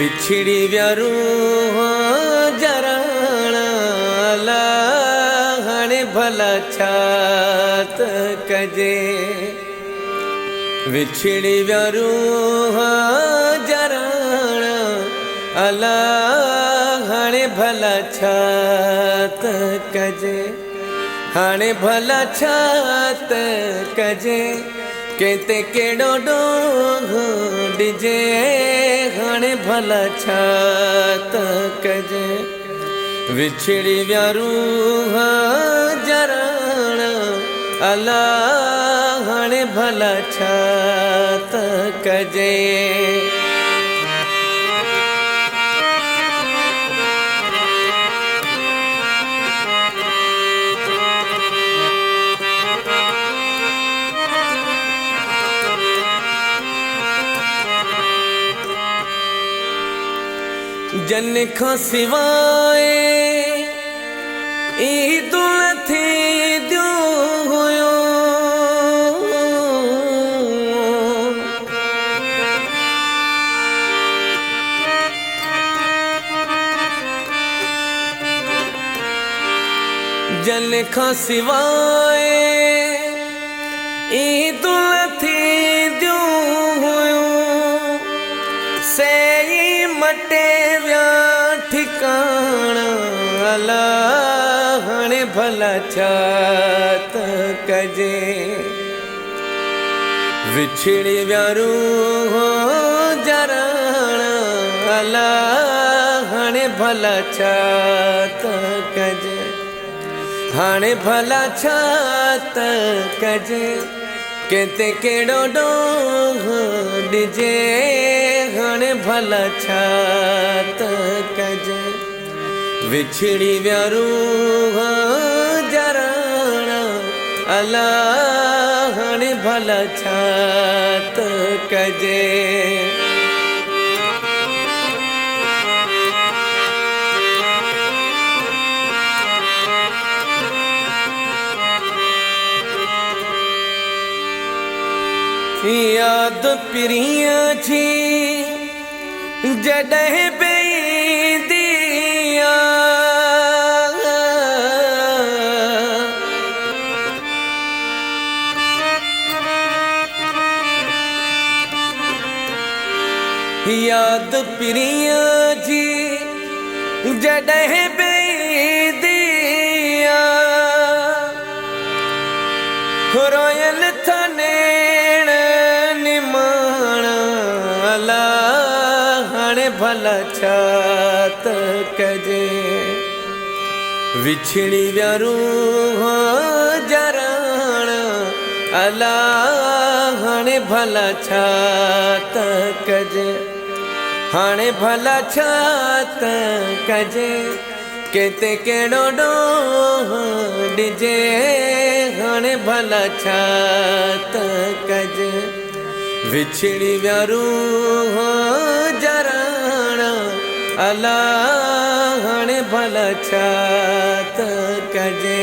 विछड़ी व्यारू हो जराणा हाणे भला छा त कजे। विछड़ी व्यारू हो जराणा अला हाणे भला छा त कजे। हाणे भला छा त कजे केते केड़ो डोंग डिजे। हाणे भला छा त कजे। विछड़ी व्यारू हा जराणा अला हाणे भला छा त कजे। जन खां सिवाए ईद थी दियो हुयो। जन खां सिवाए ईद थी दियो हुयो। से मटे व्या ठिकाना अला हाणे भला छा त कजे। विछड़ी व्यारू हो जराणा अला हाणे भला छा त कजे। हाणे भला छा त कजे केते केड़ो डोंग डिजे। हाणे भला छा त कजे। विछड़ी व्यारू हो जराणा अला हाणे भला छा त कजे। याद पिरिया जी जॾहिं बेंदी आ। याद पिरिया जी जॾहिं बेंदी आ। रोयल थने भला छा त कजे। विछड़ी व्यारू हो जराणा अला हाणे भला छा त कजे। हाणे भला छा त कजे केते केड़ो डोंग डिजे। हाणे भला छा त कजे। विछड़ी व्यारू हो जराणा अला हाणे भला छा त कजे।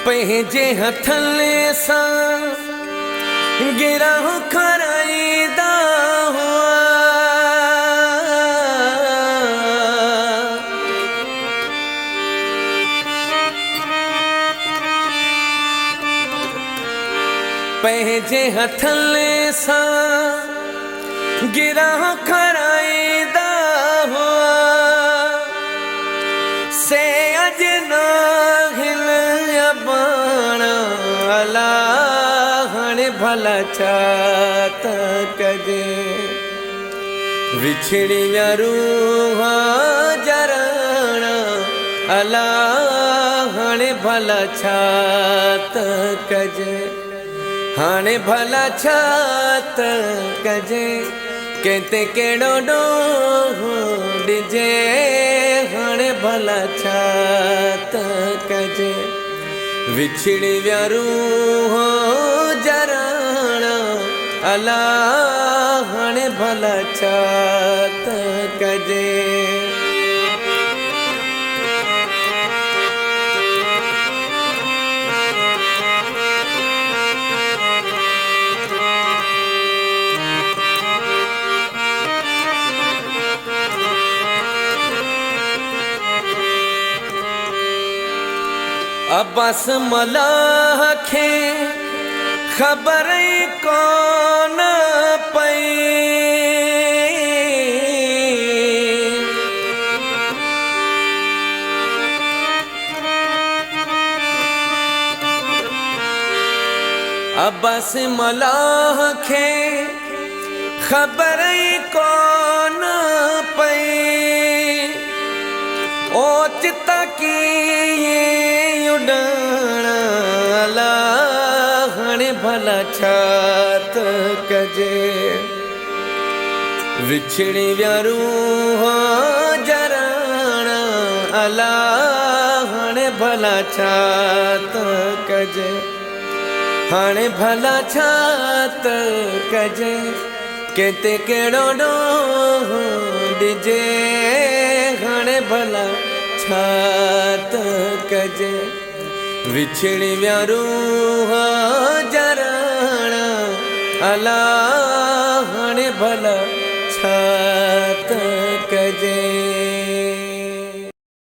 पंहिंजे हथनि सां गिरह खराईंदा हुआ। पंहिंजे हथनि सां गिरह खराईंदा हुआ। से अॼु नाहिन अला हाणे भला छा त कजे। विछड़ी व्यारू हो जराणा अला हाणे भला छा त कजे। हाणे भला छा त कजे केते केड़ो डोंग डिजे। हाणे भला छा त कजे। विछड़ी व्यारू हो जराणा अला हाणे भला छा त कजे। अब्बास मलाह खे ख़बर ई कोन पई, अब्बास मलाह खे ख़बर ई कोन पई, ओचित कीअं अला हाणे भला छा त कजे। विछड़ी विया रूह जराण, अला हाणे भला छा त कजे। हाणे भला छा त कजे, केते कहिड़ो ॾोह ॾिजे। हाणे भला छा त कजे। विछड़ी विया रूह जराण, अला हाणे भला छा त